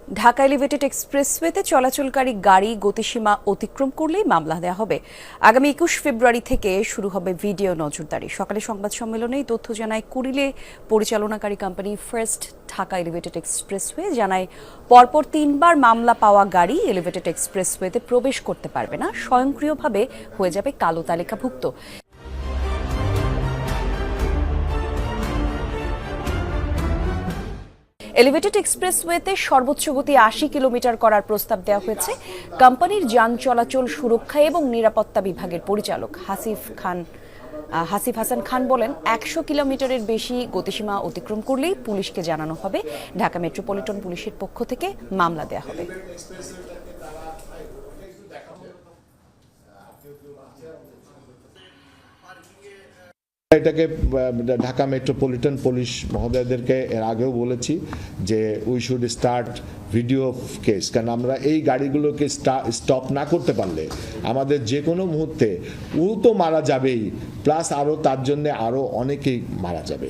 Dhaka elevated এক্সপ্রেসওয়েতে চলাচলকারী গাড়ি গতিসীমা অতিক্রম করলেই মামলা দেওয়া হবে। আগামী 21 ফেব্রুয়ারি থেকে শুরু হবে ভিডিও নজরদারি। সকালে সংবাদ সম্মেলনে এই তথ্য জানায় কুড়িলে পরিচালনাকারী company first Dhaka elevated expressway. জানায় পরপর 3বার মামলা পাওয়া গাড়ি এলিভেটেড এক্সপ্রেসওয়েতে প্রবেশ করতে পারবে না, স্বয়ংক্রিয়ভাবে হয়ে যাবে কালো তালিকাভুক্ত। এলিভেটেড এক্সপ্রেসওয়েতে সর্বোচ্চ গতি 80 কিলোমিটার করার প্রস্তাব দেওয়া হয়েছে। কোম্পানির যান চলাচল সুরক্ষা এবং নিরাপত্তা বিভাগের পরিচালক হাসিফ হাসান খান বলেন, 100 কিলোমিটারের বেশি গতিসীমা অতিক্রম করলেই পুলিশকে জানানো হবে। ঢাকা মেট্রোপলিটন পুলিশের পক্ষ থেকে মামলা দেওয়া হবে। এটাকে ঢাকা মেট্রোপলিটন পুলিশ মহোদয়দেরকে এর আগেও বলেছি যে we should start video case, কারণ আমরা এই গাড়িগুলোকে স্টপ না করতে পারলে আমাদের যে কোনো মুহূর্তে ও তো মারা যাবেই, প্লাস আরও তার জন্য আরও অনেকেই মারা যাবে।